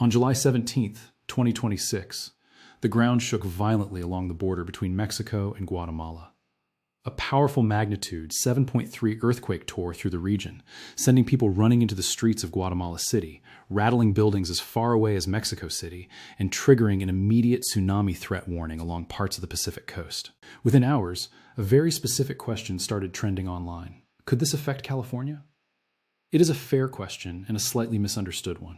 On July 17, 2026, the ground shook violently along the border between Mexico and Guatemala. A powerful magnitude 7.3 earthquake tore through the region, sending people running into the streets of Guatemala City, rattling buildings as far away as Mexico City, and triggering an immediate tsunami threat warning along parts of the Pacific coast. Within hours, a very specific question started trending online. Could this affect California? It is a fair question and a slightly misunderstood one.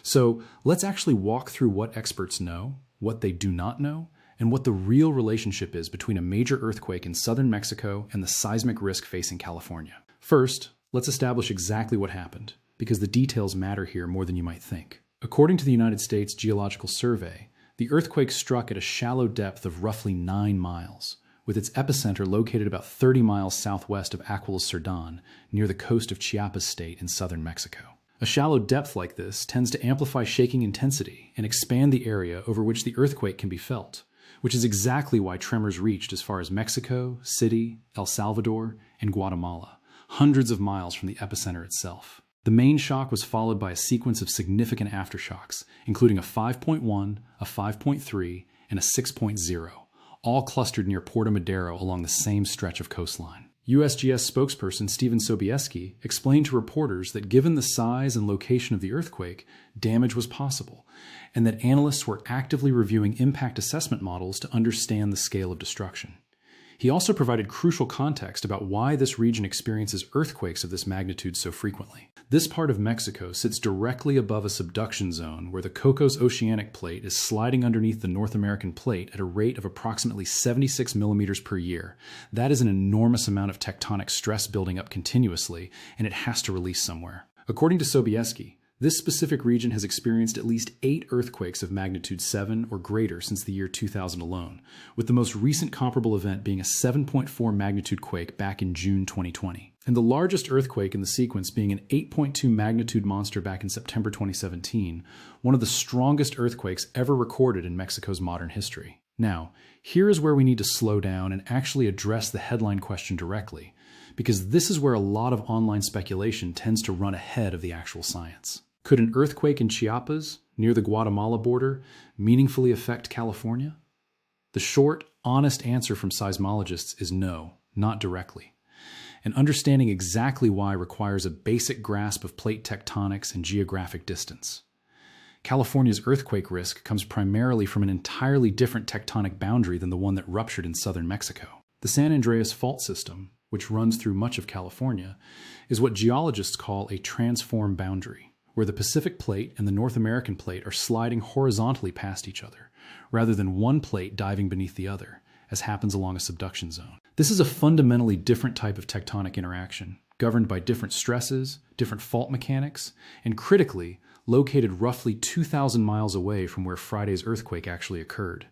So let's actually walk through what experts know, what they do not know, and what the real relationship is between a major earthquake in southern Mexico and the seismic risk facing California. First, let's establish exactly what happened, because the details matter here more than you might think. According to the United States Geological Survey, the earthquake struck at a shallow depth of roughly 9 miles, with its epicenter located about 30 miles southwest of Aquilas-Cerdán, near the coast of Chiapas State in southern Mexico. A shallow depth like this tends to amplify shaking intensity and expand the area over which the earthquake can be felt, which is exactly why tremors reached as far as Mexico City, El Salvador, and Guatemala, hundreds of miles from the epicenter itself. The main shock was followed by a sequence of significant aftershocks, including a 5.1, a 5.3, and a 6.0, all clustered near Puerto Madero along the same stretch of coastline. USGS spokesperson Stephen Sobieski explained to reporters that given the size and location of the earthquake, damage was possible, and that analysts were actively reviewing impact assessment models to understand the scale of destruction. He also provided crucial context about why this region experiences earthquakes of this magnitude so frequently. This part of Mexico sits directly above a subduction zone where the Cocos Oceanic Plate is sliding underneath the North American Plate at a rate of approximately 76 millimeters per year. That is an enormous amount of tectonic stress building up continuously, and it has to release somewhere. According to Sobieski, this specific region has experienced at least 8 earthquakes of magnitude 7 or greater since the year 2000 alone, with the most recent comparable event being a 7.4 magnitude quake back in June 2020, and the largest earthquake in the sequence being an 8.2 magnitude monster back in September 2017, one of the strongest earthquakes ever recorded in Mexico's modern history. Now, here is where we need to slow down and actually address the headline question directly, because this is where a lot of online speculation tends to run ahead of the actual science. Could an earthquake in Chiapas, near the Guatemala border, meaningfully affect California? The short, honest answer from seismologists is no, not directly. And understanding exactly why requires a basic grasp of plate tectonics and geographic distance. California's earthquake risk comes primarily from an entirely different tectonic boundary than the one that ruptured in southern Mexico. The San Andreas fault system, which runs through much of California, is what geologists call a transform boundary, where the Pacific Plate and the North American Plate are sliding horizontally past each other, rather than one plate diving beneath the other, as happens along a subduction zone. This is a fundamentally different type of tectonic interaction, governed by different stresses, different fault mechanics, and critically, located roughly 2,000 miles away from where Friday's earthquake actually occurred.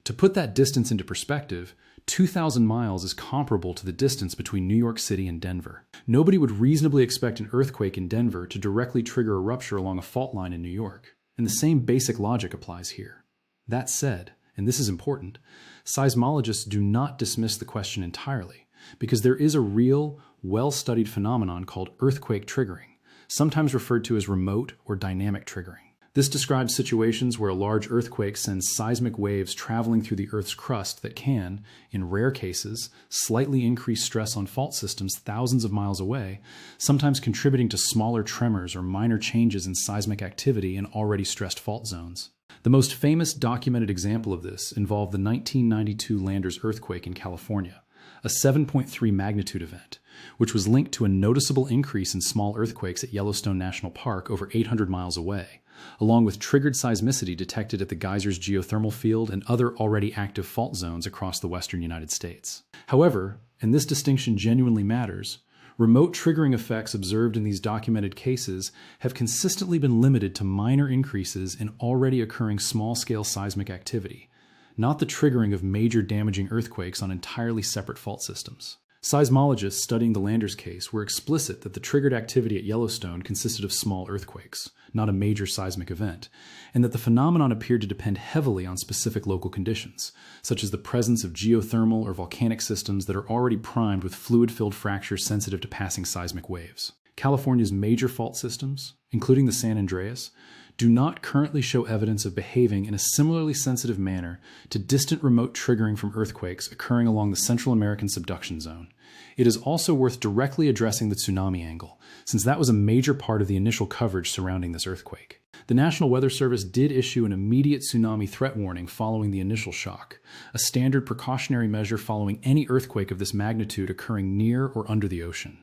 To put that distance into perspective, 2,000 miles is comparable to the distance between New York City and Denver. Nobody would reasonably expect an earthquake in Denver to directly trigger a rupture along a fault line in New York, and the same basic logic applies here. That said, and this is important, seismologists do not dismiss the question entirely, because there is a real, well-studied phenomenon called earthquake triggering, sometimes referred to as remote or dynamic triggering. This describes situations where a large earthquake sends seismic waves traveling through the Earth's crust that can, in rare cases, slightly increase stress on fault systems thousands of miles away, sometimes contributing to smaller tremors or minor changes in seismic activity in already stressed fault zones. The most famous documented example of this involved the 1992 Landers earthquake in California, a 7.3 magnitude event, which was linked to a noticeable increase in small earthquakes at Yellowstone National Park over 800 miles away, along with triggered seismicity detected at the Geysers geothermal field and other already active fault zones across the western United States. However, and this distinction genuinely matters, remote triggering effects observed in these documented cases have consistently been limited to minor increases in already occurring small-scale seismic activity, not the triggering of major damaging earthquakes on entirely separate fault systems. Seismologists studying the Landers case were explicit that the triggered activity at Yellowstone consisted of small earthquakes, not a major seismic event, and that the phenomenon appeared to depend heavily on specific local conditions, such as the presence of geothermal or volcanic systems that are already primed with fluid-filled fractures sensitive to passing seismic waves. California's major fault systems, including the San Andreas, do not currently show evidence of behaving in a similarly sensitive manner to distant remote triggering from earthquakes occurring along the Central American subduction zone. It is also worth directly addressing the tsunami angle, since that was a major part of the initial coverage surrounding this earthquake. The National Weather Service did issue an immediate tsunami threat warning following the initial shock, a standard precautionary measure following any earthquake of this magnitude occurring near or under the ocean.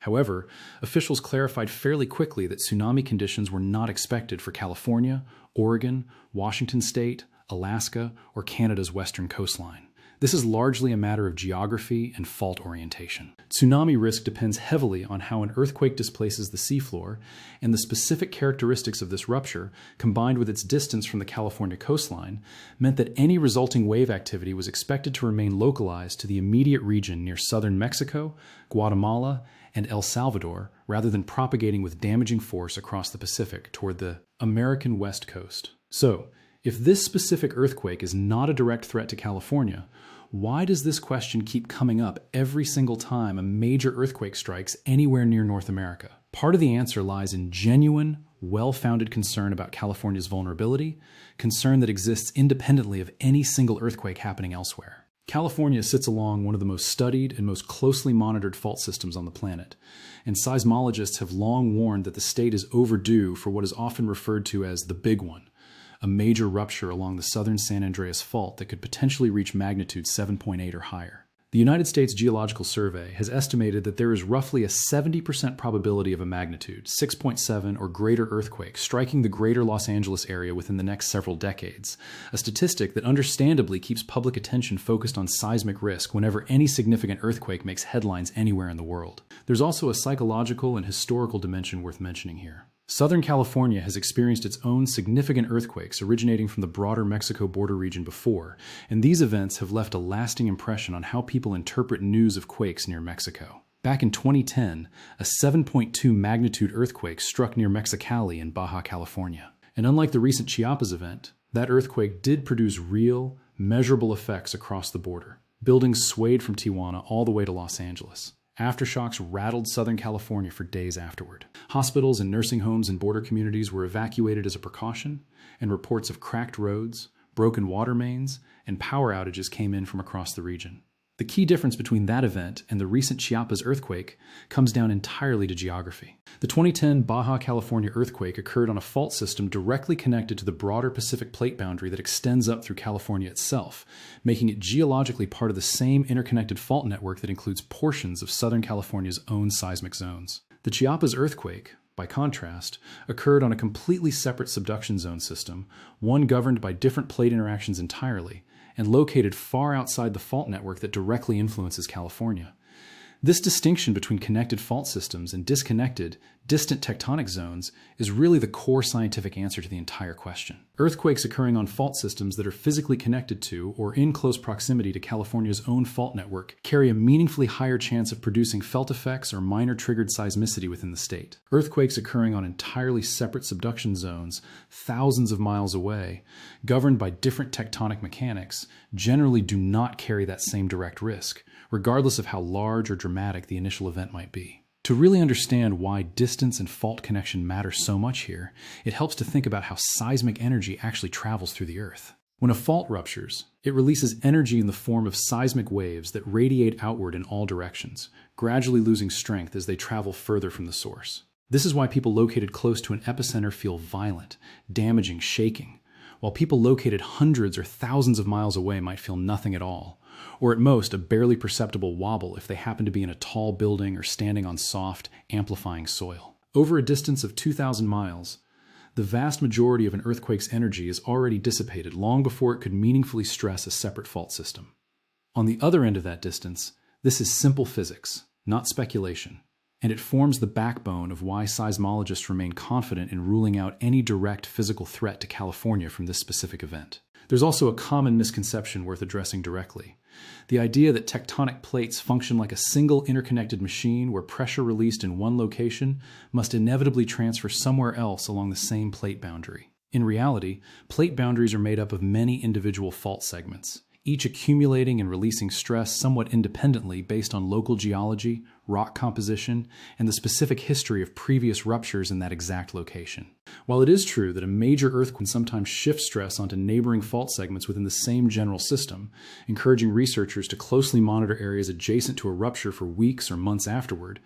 However, officials clarified fairly quickly that tsunami conditions were not expected for California, Oregon, Washington State, Alaska, or Canada's western coastline. This is largely a matter of geography and fault orientation. Tsunami risk depends heavily on how an earthquake displaces the seafloor, and the specific characteristics of this rupture, combined with its distance from the California coastline, meant that any resulting wave activity was expected to remain localized to the immediate region near southern Mexico, Guatemala, and El Salvador, rather than propagating with damaging force across the Pacific toward the American West Coast. So, if this specific earthquake is not a direct threat to California, why does this question keep coming up every single time a major earthquake strikes anywhere near North America? Part of the answer lies in genuine, well-founded concern about California's vulnerability, concern that exists independently of any single earthquake happening elsewhere. California sits along one of the most studied and most closely monitored fault systems on the planet, and seismologists have long warned that the state is overdue for what is often referred to as the big one, a major rupture along the southern San Andreas fault that could potentially reach magnitude 7.8 or higher. The United States Geological Survey has estimated that there is roughly a 70% probability of a magnitude 6.7 or greater earthquake striking the greater Los Angeles area within the next several decades, a statistic that understandably keeps public attention focused on seismic risk whenever any significant earthquake makes headlines anywhere in the world. There's also a psychological and historical dimension worth mentioning here. Southern California has experienced its own significant earthquakes originating from the broader Mexico border region before, and these events have left a lasting impression on how people interpret news of quakes near Mexico. Back in 2010, a 7.2 magnitude earthquake struck near Mexicali in Baja California. And unlike the recent Chiapas event, that earthquake did produce real, measurable effects across the border. Buildings swayed from Tijuana all the way to Los Angeles. Aftershocks rattled Southern California for days afterward. Hospitals and nursing homes in border communities were evacuated as a precaution, and reports of cracked roads, broken water mains, and power outages came in from across the region. The key difference between that event and the recent Chiapas earthquake comes down entirely to geography. The 2010 Baja California earthquake occurred on a fault system directly connected to the broader Pacific plate boundary that extends up through California itself, making it geologically part of the same interconnected fault network that includes portions of Southern California's own seismic zones. The Chiapas earthquake, by contrast, occurred on a completely separate subduction zone system, one governed by different plate interactions entirely, and located far outside the fault network that directly influences California. This distinction between connected fault systems and disconnected, distant tectonic zones is really the core scientific answer to the entire question. Earthquakes occurring on fault systems that are physically connected to or in close proximity to California's own fault network carry a meaningfully higher chance of producing felt effects or minor triggered seismicity within the state. Earthquakes occurring on entirely separate subduction zones, thousands of miles away, governed by different tectonic mechanics, generally do not carry that same direct risk, regardless of how large or dramatic the initial event might be. To really understand why distance and fault connection matter so much here, it helps to think about how seismic energy actually travels through the Earth. When a fault ruptures, it releases energy in the form of seismic waves that radiate outward in all directions, gradually losing strength as they travel further from the source. This is why people located close to an epicenter feel violent, damaging, shaking, while people located hundreds or thousands of miles away might feel nothing at all, or at most a barely perceptible wobble if they happen to be in a tall building or standing on soft, amplifying soil. Over a distance of 2,000 miles, the vast majority of an earthquake's energy is already dissipated long before it could meaningfully stress a separate fault system. On the other end of that distance, this is simple physics, not speculation, and it forms the backbone of why seismologists remain confident in ruling out any direct physical threat to California from this specific event. There's also a common misconception worth addressing directly. The idea that tectonic plates function like a single interconnected machine where pressure released in one location must inevitably transfer somewhere else along the same plate boundary. In reality, plate boundaries are made up of many individual fault segments, each accumulating and releasing stress somewhat independently based on local geology, rock composition, and the specific history of previous ruptures in that exact location. While it is true that a major earthquake can sometimes shift stress onto neighboring fault segments within the same general system, encouraging researchers to closely monitor areas adjacent to a rupture for weeks or months afterward,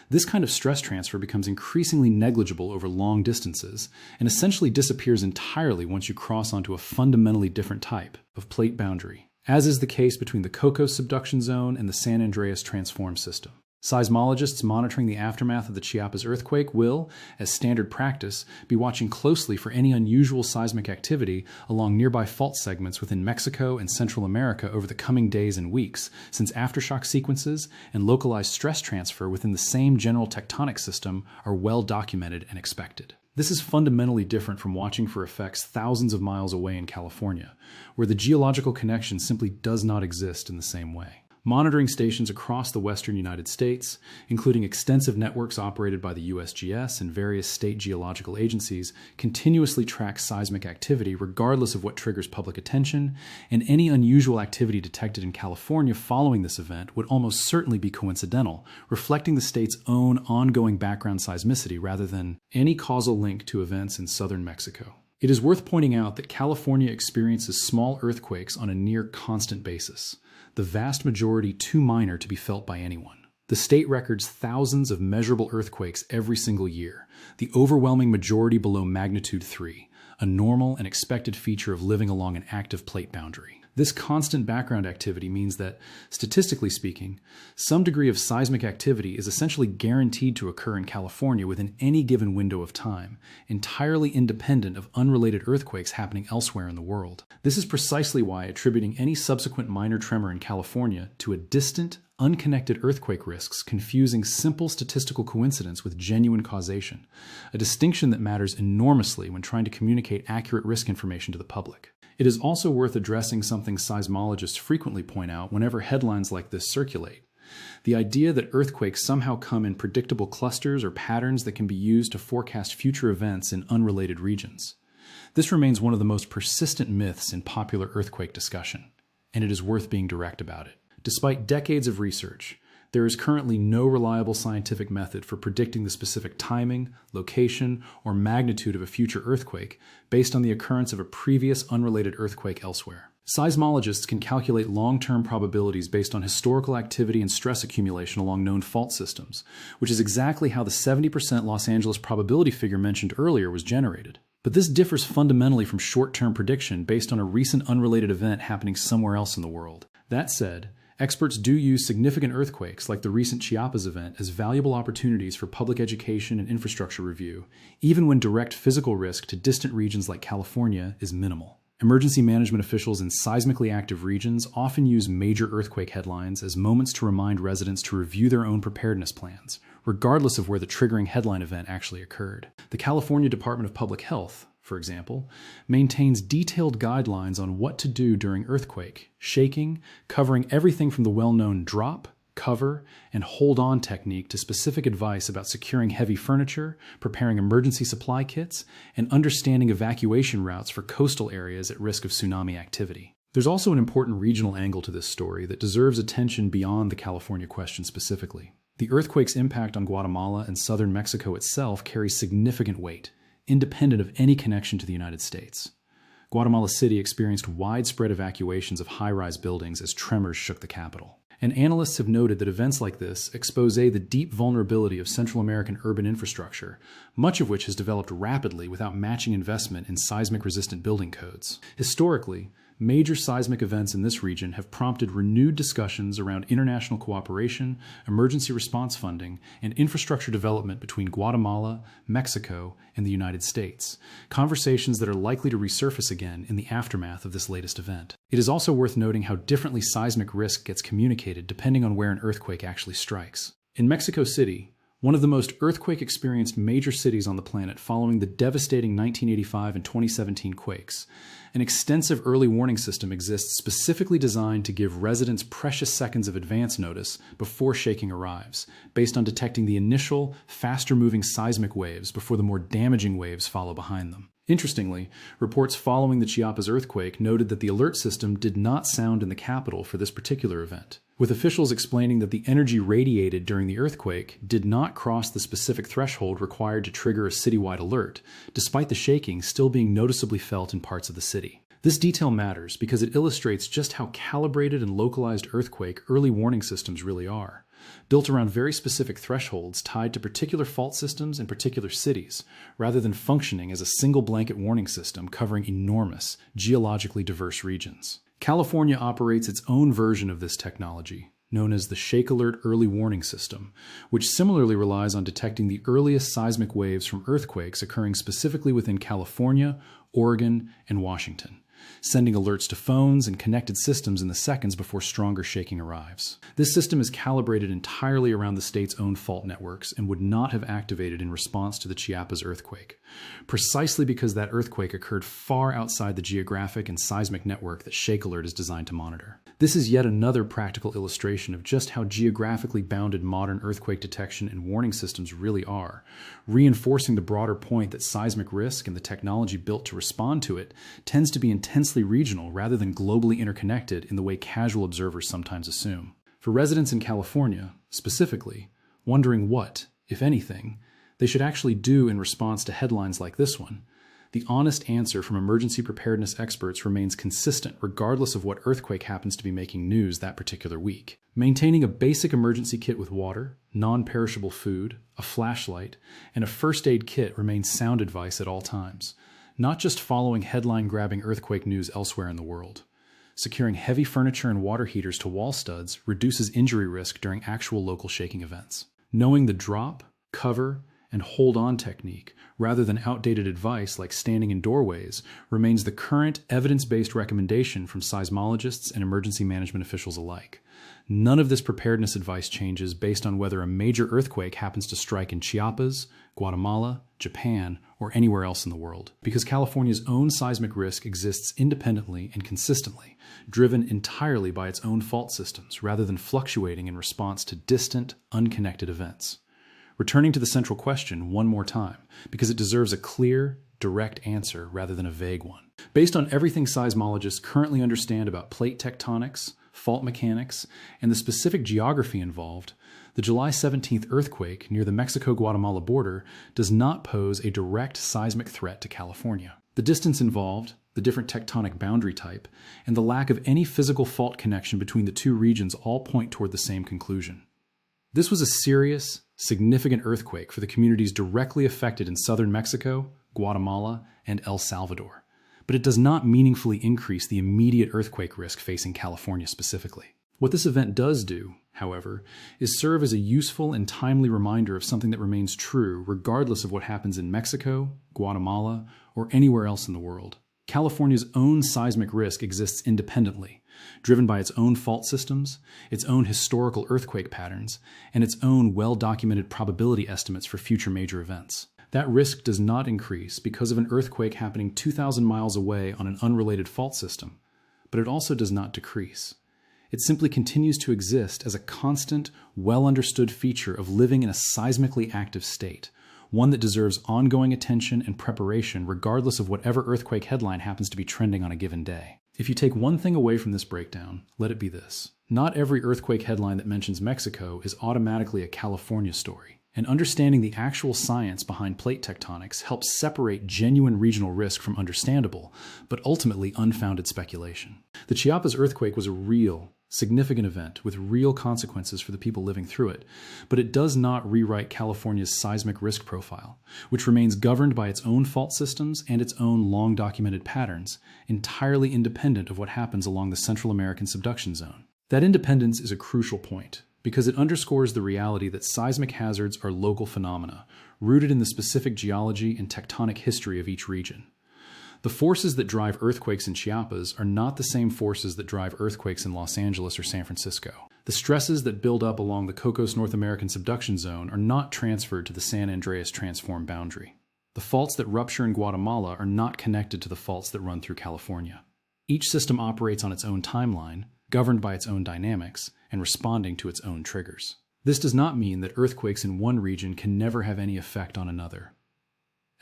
this kind of stress transfer becomes increasingly negligible over long distances and essentially disappears entirely once you cross onto a fundamentally different type of plate boundary, as is the case between the Cocos subduction zone and the San Andreas transform system. Seismologists monitoring the aftermath of the Chiapas earthquake will, as standard practice, be watching closely for any unusual seismic activity along nearby fault segments within Mexico and Central America over the coming days and weeks, since aftershock sequences and localized stress transfer within the same general tectonic system are well documented and expected. This is fundamentally different from watching for effects thousands of miles away in California, where the geological connection simply does not exist in the same way. Monitoring stations across the western United States, including extensive networks operated by the USGS and various state geological agencies, continuously track seismic activity regardless of what triggers public attention, and any unusual activity detected in California following this event would almost certainly be coincidental, reflecting the state's own ongoing background seismicity rather than any causal link to events in southern Mexico. It is worth pointing out that California experiences small earthquakes on a near constant basis, the vast majority too minor to be felt by anyone. The state records thousands of measurable earthquakes every single year, the overwhelming majority below magnitude 3, a normal and expected feature of living along an active plate boundary. This constant background activity means that, statistically speaking, some degree of seismic activity is essentially guaranteed to occur in California within any given window of time, entirely independent of unrelated earthquakes happening elsewhere in the world. This is precisely why attributing any subsequent minor tremor in California to a distant, unconnected earthquake risks confusing simple statistical coincidence with genuine causation, a distinction that matters enormously when trying to communicate accurate risk information to the public. It is also worth addressing something seismologists frequently point out whenever headlines like this circulate: the idea that earthquakes somehow come in predictable clusters or patterns that can be used to forecast future events in unrelated regions. This remains one of the most persistent myths in popular earthquake discussion, and it is worth being direct about it. Despite decades of research, there is currently no reliable scientific method for predicting the specific timing, location, or magnitude of a future earthquake based on the occurrence of a previous unrelated earthquake elsewhere. Seismologists can calculate long-term probabilities based on historical activity and stress accumulation along known fault systems, which is exactly how the 70% Los Angeles probability figure mentioned earlier was generated. But this differs fundamentally from short-term prediction based on a recent unrelated event happening somewhere else in the world. That said, experts do use significant earthquakes like the recent Chiapas event as valuable opportunities for public education and infrastructure review, even when direct physical risk to distant regions like California is minimal. Emergency management officials in seismically active regions often use major earthquake headlines as moments to remind residents to review their own preparedness plans, regardless of where the triggering headline event actually occurred. The California Department of Public Health, for example, maintains detailed guidelines on what to do during earthquake, shaking, covering everything from the well-known drop, cover, and hold-on technique to specific advice about securing heavy furniture, preparing emergency supply kits, and understanding evacuation routes for coastal areas at risk of tsunami activity. There's also an important regional angle to this story that deserves attention beyond the California question specifically. The earthquake's impact on Guatemala and southern Mexico itself carries significant weight, independent of any connection to the United States. Guatemala City experienced widespread evacuations of high-rise buildings as tremors shook the capital. And analysts have noted that events like this expose the deep vulnerability of Central American urban infrastructure, much of which has developed rapidly without matching investment in seismic-resistant building codes. Historically, major seismic events in this region have prompted renewed discussions around international cooperation, emergency response funding, and infrastructure development between Guatemala, Mexico, and the United States, conversations that are likely to resurface again in the aftermath of this latest event. It is also worth noting how differently seismic risk gets communicated depending on where an earthquake actually strikes. In Mexico City, one of the most earthquake-experienced major cities on the planet following the devastating 1985 and 2017 quakes, an extensive early warning system exists specifically designed to give residents precious seconds of advance notice before shaking arrives, based on detecting the initial, faster-moving seismic waves before the more damaging waves follow behind them. Interestingly, reports following the Chiapas earthquake noted that the alert system did not sound in the capital for this particular event, with officials explaining that the energy radiated during the earthquake did not cross the specific threshold required to trigger a citywide alert, despite the shaking still being noticeably felt in parts of the city. This detail matters because it illustrates just how calibrated and localized earthquake early warning systems really are, built around very specific thresholds tied to particular fault systems in particular cities, rather than functioning as a single blanket warning system covering enormous, geologically diverse regions. California operates its own version of this technology, known as the Shake Alert Early Warning System, which similarly relies on detecting the earliest seismic waves from earthquakes occurring specifically within California, Oregon, and Washington, sending alerts to phones and connected systems in the seconds before stronger shaking arrives. This system is calibrated entirely around the state's own fault networks and would not have activated in response to the Chiapas earthquake, precisely because that earthquake occurred far outside the geographic and seismic network that Shake Alert is designed to monitor. This is yet another practical illustration of just how geographically bounded modern earthquake detection and warning systems really are, reinforcing the broader point that seismic risk and the technology built to respond to it tends to be intensely regional rather than globally interconnected in the way casual observers sometimes assume. For residents in California, specifically, wondering what, if anything, they should actually do in response to headlines like this one, the honest answer from emergency preparedness experts remains consistent regardless of what earthquake happens to be making news that particular week. Maintaining a basic emergency kit with water, non-perishable food, a flashlight, and a first aid kit remains sound advice at all times, not just following headline-grabbing earthquake news elsewhere in the world. Securing heavy furniture and water heaters to wall studs reduces injury risk during actual local shaking events. Knowing the drop, cover, and hold-on technique, rather than outdated advice like standing in doorways, remains the current evidence-based recommendation from seismologists and emergency management officials alike. None of this preparedness advice changes based on whether a major earthquake happens to strike in Chiapas, Guatemala, Japan, or anywhere else in the world, because California's own seismic risk exists independently and consistently, driven entirely by its own fault systems, rather than fluctuating in response to distant, unconnected events. Returning to the central question one more time, because it deserves a clear, direct answer rather than a vague one. Based on everything seismologists currently understand about plate tectonics, fault mechanics, and the specific geography involved, the July 17th earthquake near the Mexico-Guatemala border does not pose a direct seismic threat to California. The distance involved, the different tectonic boundary type, and the lack of any physical fault connection between the two regions all point toward the same conclusion. This was a serious, significant earthquake for the communities directly affected in southern Mexico, Guatemala, and El Salvador, but it does not meaningfully increase the immediate earthquake risk facing California specifically. What this event does do, however, is serve as a useful and timely reminder of something that remains true regardless of what happens in Mexico, Guatemala, or anywhere else in the world. California's own seismic risk exists independently, driven by its own fault systems, its own historical earthquake patterns, and its own well-documented probability estimates for future major events. That risk does not increase because of an earthquake happening 2,000 miles away on an unrelated fault system, but it also does not decrease. It simply continues to exist as a constant, well-understood feature of living in a seismically active state, one that deserves ongoing attention and preparation regardless of whatever earthquake headline happens to be trending on a given day. If you take one thing away from this breakdown, let it be this. Not every earthquake headline that mentions Mexico is automatically a California story, and understanding the actual science behind plate tectonics helps separate genuine regional risk from understandable, but ultimately unfounded speculation. The Chiapas earthquake was a real, significant event with real consequences for the people living through it, but it does not rewrite California's seismic risk profile, which remains governed by its own fault systems and its own long-documented patterns, entirely independent of what happens along the Central American subduction zone. That independence is a crucial point, because it underscores the reality that seismic hazards are local phenomena, rooted in the specific geology and tectonic history of each region. The forces that drive earthquakes in Chiapas are not the same forces that drive earthquakes in Los Angeles or San Francisco. The stresses that build up along the Cocos North American subduction zone are not transferred to the San Andreas transform boundary. The faults that rupture in Guatemala are not connected to the faults that run through California. Each system operates on its own timeline, governed by its own dynamics, and responding to its own triggers. This does not mean that earthquakes in one region can never have any effect on another.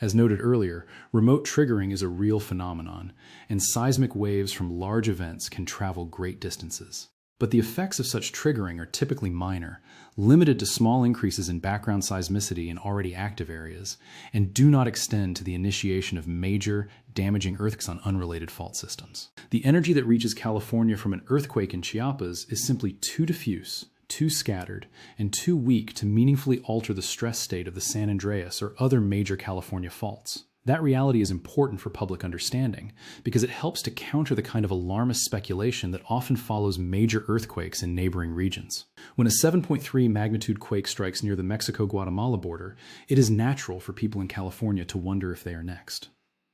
As noted earlier, remote triggering is a real phenomenon, and seismic waves from large events can travel great distances. But the effects of such triggering are typically minor, limited to small increases in background seismicity in already active areas, and do not extend to the initiation of major, damaging earthquakes on unrelated fault systems. The energy that reaches California from an earthquake in Chiapas is simply too diffuse, too scattered, and too weak to meaningfully alter the stress state of the San Andreas or other major California faults. That reality is important for public understanding because it helps to counter the kind of alarmist speculation that often follows major earthquakes in neighboring regions. When a 7.3 magnitude quake strikes near the Mexico-Guatemala border, it is natural for people in California to wonder if they are next.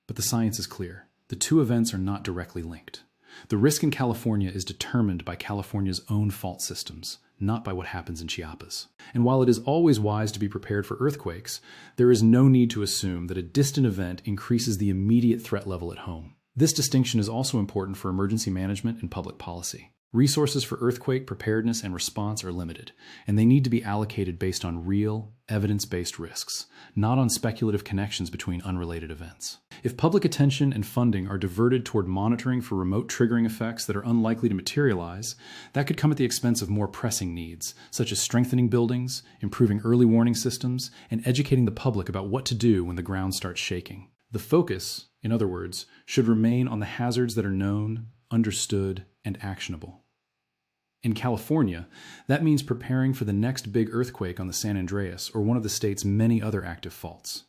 But the science is clear. The two events are not directly linked. The risk in California is determined by California's own fault systems, not by what happens in Chiapas. And while it is always wise to be prepared for earthquakes, there is no need to assume that a distant event increases the immediate threat level at home. This distinction is also important for emergency management and public policy. Resources for earthquake preparedness and response are limited, and they need to be allocated based on real, evidence-based risks, not on speculative connections between unrelated events. If public attention and funding are diverted toward monitoring for remote triggering effects that are unlikely to materialize, that could come at the expense of more pressing needs, such as strengthening buildings, improving early warning systems, and educating the public about what to do when the ground starts shaking. The focus, in other words, should remain on the hazards that are known, understood, and actionable. In California, that means preparing for the next big earthquake on the San Andreas or one of the state's many other active faults.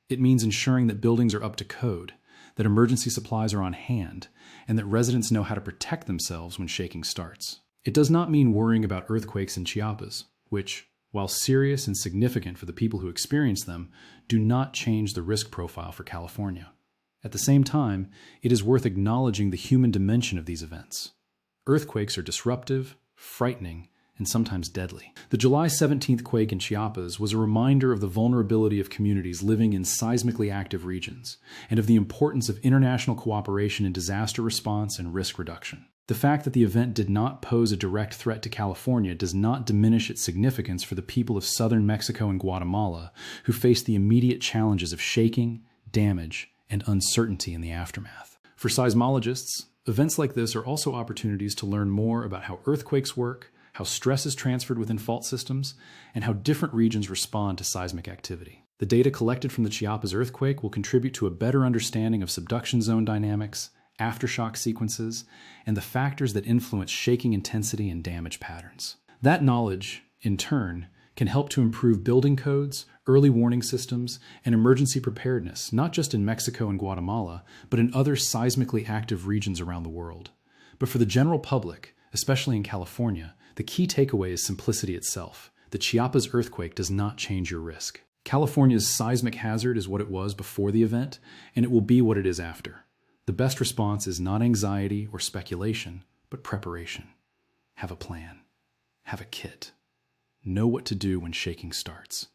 It means ensuring that buildings are up to code, that emergency supplies are on hand, and that residents know how to protect themselves when shaking starts. It does not mean worrying about earthquakes in Chiapas, which, while serious and significant for the people who experience them, do not change the risk profile for California. At the same time, it is worth acknowledging the human dimension of these events. Earthquakes are disruptive, frightening, and sometimes deadly. The July 17th quake in Chiapas was a reminder of the vulnerability of communities living in seismically active regions, and of the importance of international cooperation in disaster response and risk reduction. The fact that the event did not pose a direct threat to California does not diminish its significance for the people of southern Mexico and Guatemala, who face the immediate challenges of shaking, damage, and uncertainty in the aftermath. For seismologists, events like this are also opportunities to learn more about how earthquakes work, how stress is transferred within fault systems, and how different regions respond to seismic activity. The data collected from the Chiapas earthquake will contribute to a better understanding of subduction zone dynamics, aftershock sequences, and the factors that influence shaking intensity and damage patterns. That knowledge, in turn, can help to improve building codes, early warning systems, and emergency preparedness, not just in Mexico and Guatemala, but in other seismically active regions around the world. But for the general public, especially in California, the key takeaway is simplicity itself. The Chiapas earthquake does not change your risk. California's seismic hazard is what it was before the event, and it will be what it is after. The best response is not anxiety or speculation, but preparation. Have a plan. Have a kit. Know what to do when shaking starts.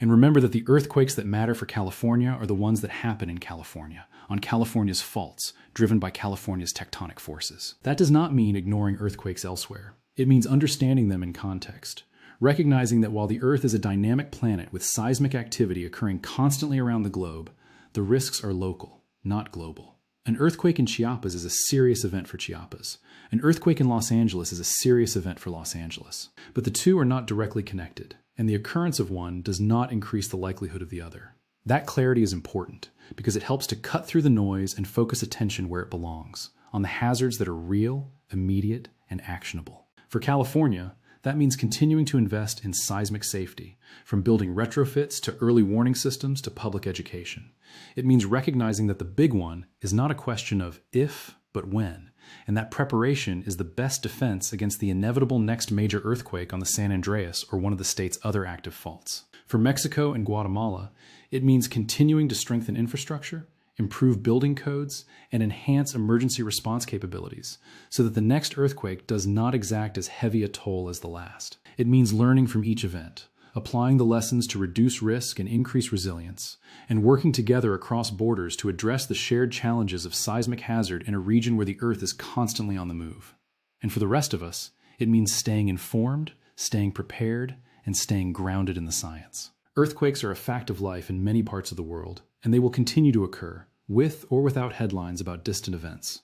And remember that the earthquakes that matter for California are the ones that happen in California, on California's faults, driven by California's tectonic forces. That does not mean ignoring earthquakes elsewhere. It means understanding them in context, recognizing that while the Earth is a dynamic planet with seismic activity occurring constantly around the globe, the risks are local, not global. An earthquake in Chiapas is a serious event for Chiapas. An earthquake in Los Angeles is a serious event for Los Angeles. But the two are not directly connected, and the occurrence of one does not increase the likelihood of the other. That clarity is important because it helps to cut through the noise and focus attention where it belongs, on the hazards that are real, immediate, and actionable. For California, that means continuing to invest in seismic safety, from building retrofits to early warning systems to public education. It means recognizing that the big one is not a question of if, but when, and that preparation is the best defense against the inevitable next major earthquake on the San Andreas or one of the state's other active faults. For Mexico and Guatemala, it means continuing to strengthen infrastructure, improve building codes, and enhance emergency response capabilities so that the next earthquake does not exact as heavy a toll as the last. It means learning from each event, applying the lessons to reduce risk and increase resilience, and working together across borders to address the shared challenges of seismic hazard in a region where the Earth is constantly on the move. And for the rest of us, it means staying informed, staying prepared, and staying grounded in the science. Earthquakes are a fact of life in many parts of the world, and they will continue to occur, with or without headlines about distant events.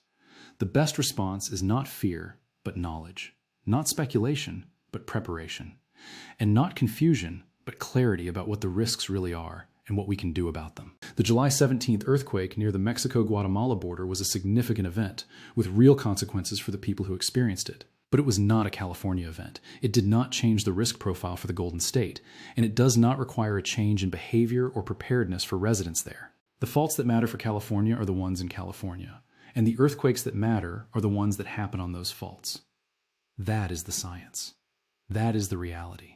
The best response is not fear, but knowledge. Not speculation, but preparation. And not confusion, but clarity about what the risks really are and what we can do about them. The July 17th earthquake near the Mexico-Guatemala border was a significant event, with real consequences for the people who experienced it. But it was not a California event. It did not change the risk profile for the Golden State, and it does not require a change in behavior or preparedness for residents there. The faults that matter for California are the ones in California, and the earthquakes that matter are the ones that happen on those faults. That is the science. That is the reality.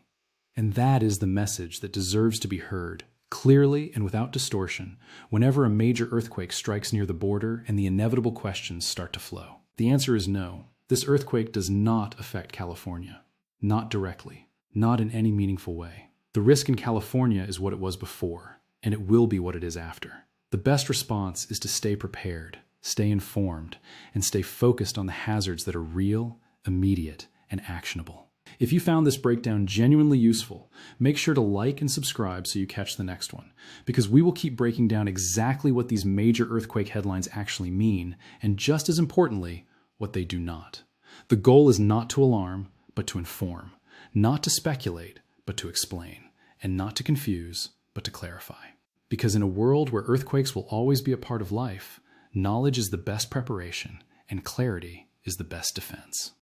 And that is the message that deserves to be heard clearly and without distortion whenever a major earthquake strikes near the border and the inevitable questions start to flow. The answer is no. This earthquake does not affect California. Not directly. Not in any meaningful way. The risk in California is what it was before, and it will be what it is after. The best response is to stay prepared, stay informed, and stay focused on the hazards that are real, immediate, and actionable. If you found this breakdown genuinely useful, make sure to like and subscribe so you catch the next one, because we will keep breaking down exactly what these major earthquake headlines actually mean, and just as importantly, what they do not. The goal is not to alarm, but to inform, not to speculate, but to explain, and not to confuse, but to clarify. Because in a world where earthquakes will always be a part of life, knowledge is the best preparation, and clarity is the best defense.